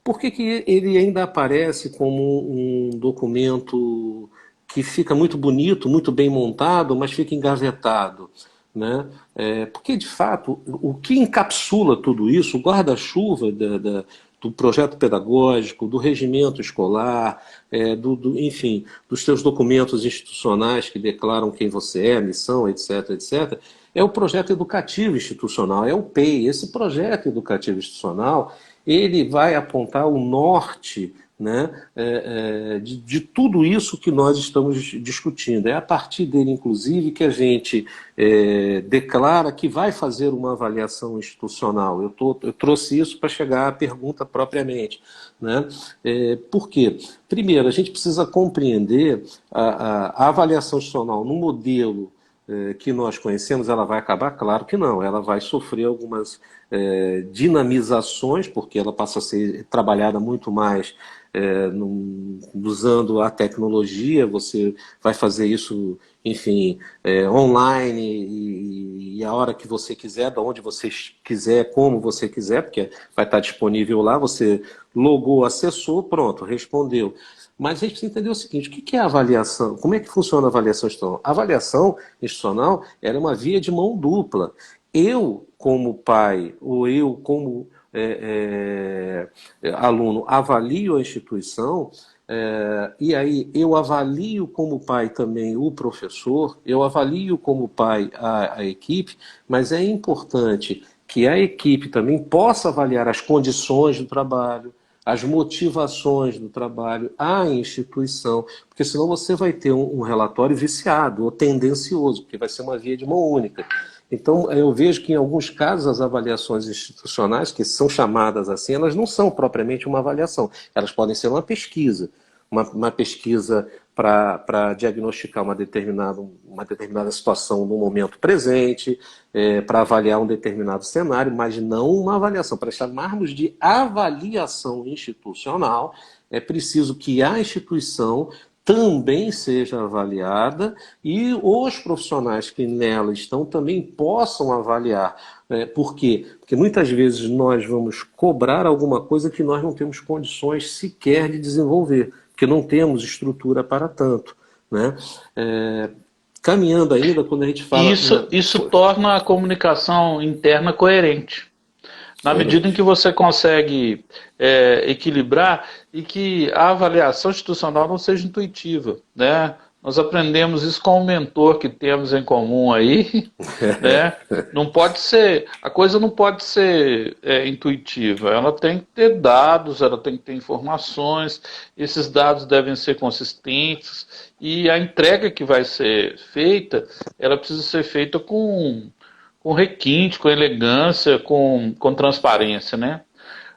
por que ele ainda aparece como um documento que fica muito bonito, muito bem montado, mas fica engavetado, né? Porque, de fato, o que encapsula tudo isso, o guarda-chuva do projeto pedagógico, do regimento escolar, enfim, dos teus documentos institucionais que declaram quem você é, missão, etc., etc., é o projeto educativo institucional, é o PEI. Esse projeto educativo institucional, ele vai apontar o norte, né, de tudo isso que nós estamos discutindo. É a partir dele, inclusive, que a gente declara que vai fazer uma avaliação institucional. Eu trouxe isso para chegar à pergunta propriamente, né? Por quê? Primeiro, a gente precisa compreender a avaliação institucional no modelo que nós conhecemos, ela vai acabar? Claro que não, ela vai sofrer algumas dinamizações, porque ela passa a ser trabalhada muito mais usando a tecnologia, você vai fazer isso, enfim, online e a hora que você quiser, da onde você quiser, como você quiser, porque vai estar disponível lá, você logou, acessou, pronto, respondeu. Mas a gente precisa entender o seguinte: o que é a avaliação? Como é que funciona a avaliação institucional? A avaliação institucional era uma via de mão dupla. Eu, como pai, ou eu, como aluno, avalio a instituição, e aí eu avalio como pai também o professor, eu avalio como pai a equipe, mas é importante que a equipe também possa avaliar as condições do trabalho, as motivações do trabalho, a instituição, porque senão você vai ter um relatório viciado ou tendencioso, porque vai ser uma via de mão única. Então, eu vejo que em alguns casos as avaliações institucionais, que são chamadas assim, elas não são propriamente uma avaliação, elas podem ser uma pesquisa. Uma pesquisa para diagnosticar uma determinada situação no momento presente, para avaliar um determinado cenário, mas não uma avaliação. Para chamarmos de avaliação institucional, é preciso que a instituição também seja avaliada e os profissionais que nela estão também possam avaliar. Por quê? Porque muitas vezes nós vamos cobrar alguma coisa que nós não temos condições sequer de desenvolver, porque não temos estrutura para tanto, né? Caminhando ainda, quando a gente fala... Isso torna a comunicação interna coerente. Na medida em que você consegue equilibrar e que a avaliação institucional não seja intuitiva, né? Nós aprendemos isso com o mentor que temos em comum aí, né? Não pode ser, a coisa não pode ser intuitiva, ela tem que ter dados, ela tem que ter informações, esses dados devem ser consistentes e a entrega que vai ser feita, ela precisa ser feita com requinte, com elegância, com transparência, né?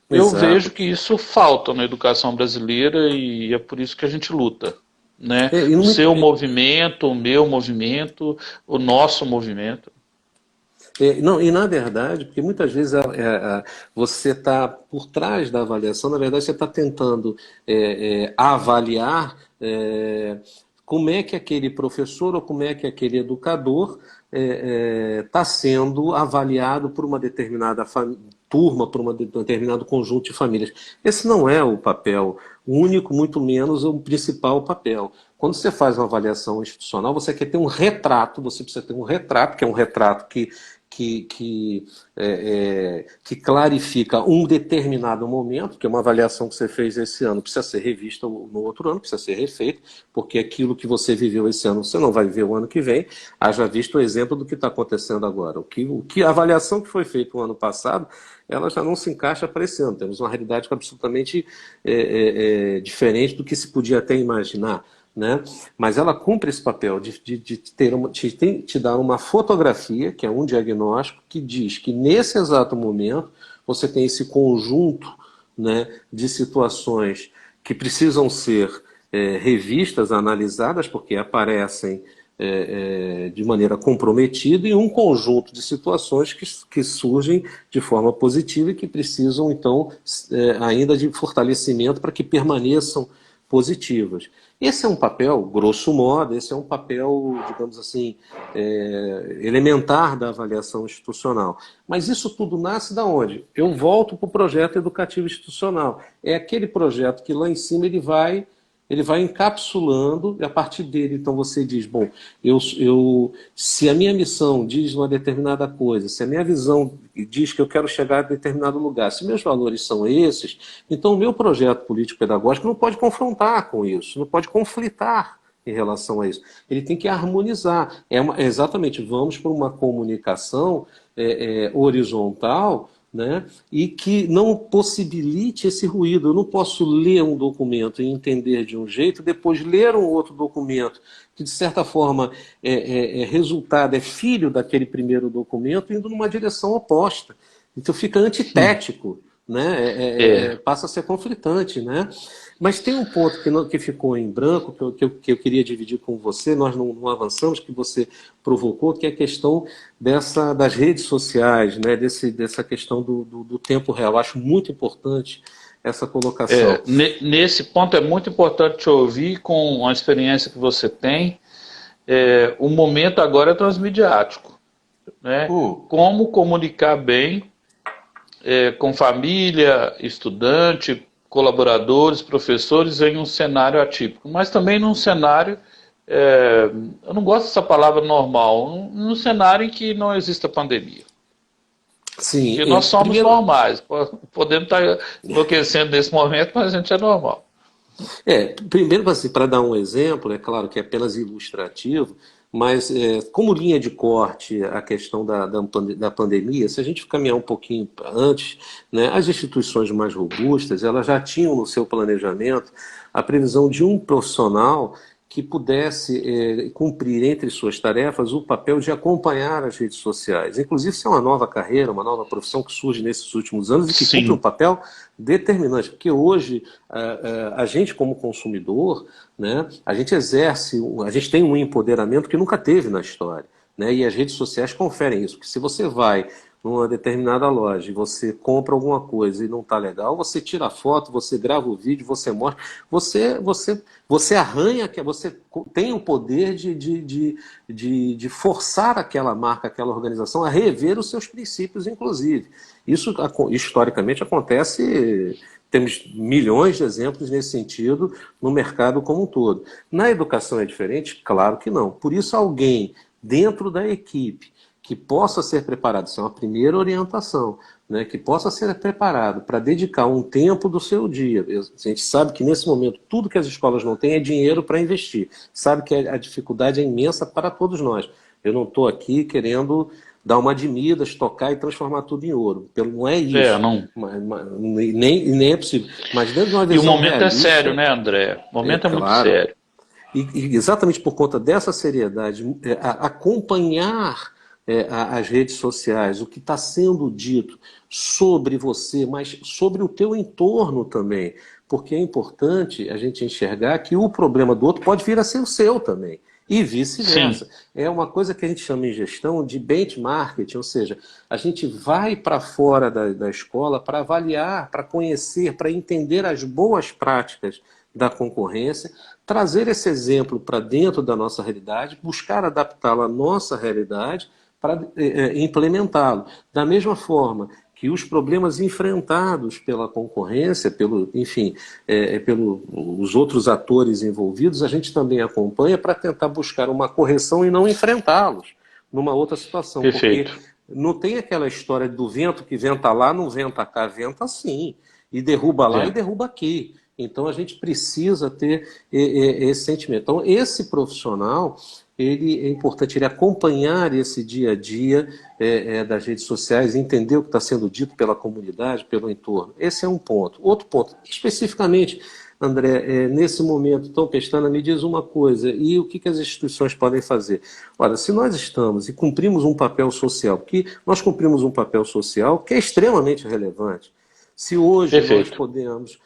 Eu Exato. vejo que isso falta na educação brasileira e é por isso que a gente luta, né? O seu movimento, o meu movimento, o nosso movimento. Não, e na verdade, porque muitas vezes você está por trás da avaliação, na verdade você está tentando avaliar como é que aquele professor ou como é que aquele educador está sendo avaliado por uma determinada turma, por um determinado conjunto de famílias. Esse não é o papel único, muito menos o principal papel. Quando você faz uma avaliação institucional, você quer ter um retrato, você precisa ter um retrato, que é um retrato que clarifica um determinado momento, que é uma avaliação que você fez esse ano, precisa ser revista no outro ano, precisa ser refeito, porque aquilo que você viveu esse ano, você não vai viver o ano que vem. Haja visto o exemplo do que está acontecendo agora. A avaliação que foi feita o ano passado, ela já não se encaixa para esse ano. Temos uma realidade absolutamente diferente do que se podia até imaginar, né? Mas ela cumpre esse papel de te dar uma fotografia, que é um diagnóstico, que diz que nesse exato momento você tem esse conjunto, né, de situações que precisam ser revistas, analisadas, porque aparecem de maneira comprometida, e um conjunto de situações que surgem de forma positiva e que precisam, então, ainda de fortalecimento para que permaneçam positivas. Esse é um papel, grosso modo, esse é um papel, digamos assim, elementar da avaliação institucional. Mas isso tudo nasce da onde? Eu volto para o projeto educativo institucional. É aquele projeto que lá em cima ele vai encapsulando, e a partir dele, então, você diz, bom, se a minha missão diz uma determinada coisa, se a minha visão diz que eu quero chegar a determinado lugar, se meus valores são esses, então o meu projeto político-pedagógico não pode confrontar com isso, não pode conflitar em relação a isso. Ele tem que harmonizar. Exatamente, vamos para uma comunicação horizontal, né? E que não possibilite esse ruído. Eu não posso ler um documento e entender de um jeito, depois ler um outro documento que, de certa forma, resultado, é filho daquele primeiro documento, indo numa direção oposta. Então fica antitético, né? Passa a ser conflitante, né? Mas tem um ponto que ficou em branco, que eu queria dividir com você, nós não avançamos, que você provocou, que é a questão das redes sociais, né? Dessa questão do tempo real. Acho muito importante essa colocação. Nesse ponto é muito importante te ouvir, com a experiência que você tem. O momento agora é transmediático, né? Como comunicar bem com família, estudante, colaboradores, professores, em um cenário atípico, mas também num cenário, eu não gosto dessa palavra normal, num cenário em que não exista pandemia. Sim, porque nós somos normais, podemos estar enlouquecendo nesse momento, mas a gente é normal. Primeiro, assim, para dar um exemplo, é claro que é apenas ilustrativo, Mas, como linha de corte, a questão da pandemia, se a gente caminhar um pouquinho antes, né, as instituições mais robustas, elas já tinham no seu planejamento a previsão de um profissional que pudesse cumprir entre suas tarefas o papel de acompanhar as redes sociais. Inclusive, isso é uma nova carreira, uma nova profissão que surge nesses últimos anos e que cumpre um Sim, papel determinante, porque hoje a gente como consumidor, né, a gente exerce, a gente tem um empoderamento que nunca teve na história, né, e as redes sociais conferem isso, porque se você vai numa determinada loja e você compra alguma coisa e não está legal, você tira a foto, você grava o vídeo, você mostra, você arranha, você tem o poder de forçar aquela marca, aquela organização a rever os seus princípios, inclusive. Isso historicamente acontece, temos milhões de exemplos nesse sentido no mercado como um todo. Na educação é diferente? Claro que não. Por isso, alguém dentro da equipe que possa ser preparado, isso é uma primeira orientação, né, que possa ser preparado para dedicar um tempo do seu dia. A gente sabe que nesse momento tudo que as escolas não têm é dinheiro para investir. Sabe que a dificuldade é imensa para todos nós. Eu não estou aqui querendo dar uma de Midas, tocar e transformar tudo em ouro. Não é isso. não. Nem é possível. Mas dentro de uma E o visão momento é sério, realista, né, André? O é momento é muito claro, sério. e exatamente por conta dessa seriedade, acompanhar as redes sociais, o que está sendo dito sobre você, mas sobre o teu entorno também. Porque é importante a gente enxergar que o problema do outro pode vir a ser o seu também. E Sim, vice-versa. É uma coisa que a gente chama em gestão de benchmarking, ou seja, a gente vai para fora da escola para avaliar, para conhecer, para entender as boas práticas da concorrência, trazer esse exemplo para dentro da nossa realidade, buscar adaptá-lo à nossa realidade para implementá-lo. Da mesma forma que os problemas enfrentados pela concorrência, enfim, pelos outros atores envolvidos, a gente também acompanha para tentar buscar uma correção e não enfrentá-los numa outra situação, porque perfeito. não tem aquela história do vento que venta lá, não venta cá, venta sim, e derruba lá e É. derruba aqui. Então a gente precisa ter esse sentimento. Então esse profissional, ele é importante ele acompanhar esse dia a dia das redes sociais, entender o que está sendo dito pela comunidade, pelo entorno. Esse é um ponto. Outro ponto, especificamente, André, nesse momento, então, Pestana, me diz uma coisa, e o que as instituições podem fazer? Olha, se nós estamos e cumprimos um papel social, porque nós cumprimos um papel social que é extremamente relevante. Se hoje nós Perfeito. podemos,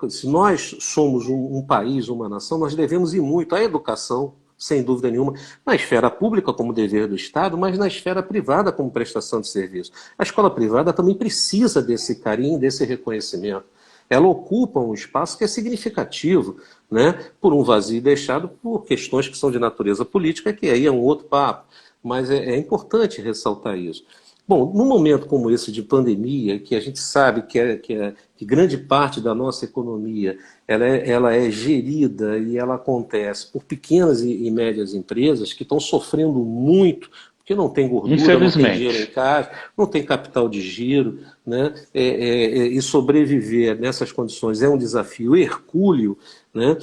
se nós somos um país, uma nação, nós devemos ir muito à educação, sem dúvida nenhuma, na esfera pública como dever do Estado, mas na esfera privada como prestação de serviço. A escola privada também precisa desse carinho, desse reconhecimento. Ela ocupa um espaço que é significativo, né, por um vazio deixado por questões que são de natureza política, que aí é um outro papo. Mas é importante ressaltar isso. Bom, num momento como esse de pandemia, que a gente sabe que grande parte da nossa economia ela é gerida e ela acontece por pequenas e médias empresas que estão sofrendo muito, porque não tem gordura, não tem dinheiro em Infelizmente. casa, não tem capital de giro, né? E sobreviver nessas condições é um desafio hercúleo, né?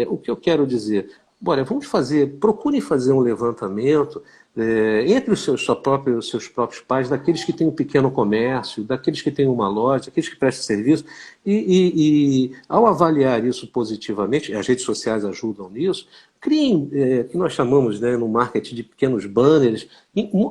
O que eu quero dizer? Bora, procure fazer um levantamento entre os seus próprios pais, daqueles que têm um pequeno comércio, daqueles que têm uma loja, daqueles que prestam serviço, e ao avaliar isso positivamente, as redes sociais ajudam nisso, criem, que nós chamamos, né, no marketing de pequenos banners,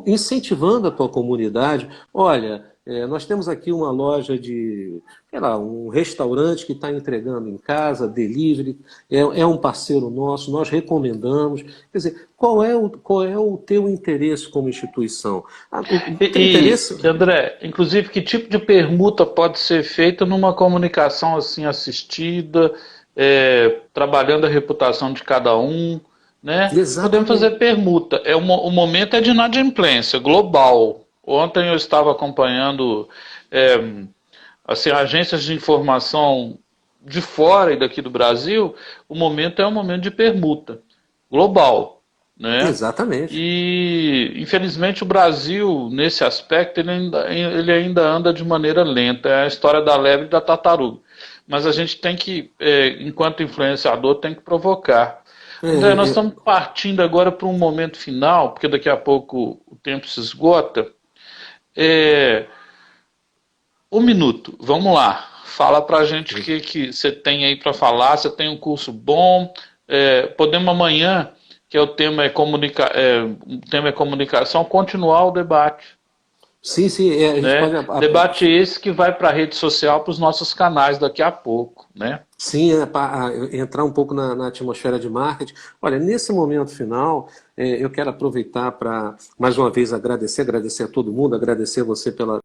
incentivando a tua comunidade. Olha, nós temos aqui uma loja sei lá, um restaurante que está entregando em casa, delivery, é um parceiro nosso, nós recomendamos. Quer dizer, qual é o teu interesse como instituição? O teu interesse. André, inclusive, que tipo de permuta pode ser feita numa comunicação assim assistida, trabalhando a reputação de cada um, né? Podemos fazer Exatamente. permuta. O momento é de inadimplência global. Ontem eu estava acompanhando é, assim, agências de informação de fora e daqui do Brasil. O momento é um momento de permuta global, né? Exatamente. E, infelizmente, o Brasil, nesse aspecto, ele ainda anda de maneira lenta. É a história da lebre e da tartaruga. Mas a gente tem que, enquanto influenciador, tem que provocar. André, nós É, estamos partindo agora para um momento final, porque daqui a pouco o tempo se esgota. É, um minuto, vamos lá. Fala para a gente o que você tem aí para falar. Você tem um curso bom. Podemos amanhã, que é o tema é comunicação, continuar o debate. sim, sim, a gente Né? pode. Debate esse que vai para a rede social, para os nossos canais daqui a pouco. Né? Sim, entrar um pouco na atmosfera de marketing. Olha, nesse momento final, eu quero aproveitar para, mais uma vez, agradecer a todo mundo, agradecer você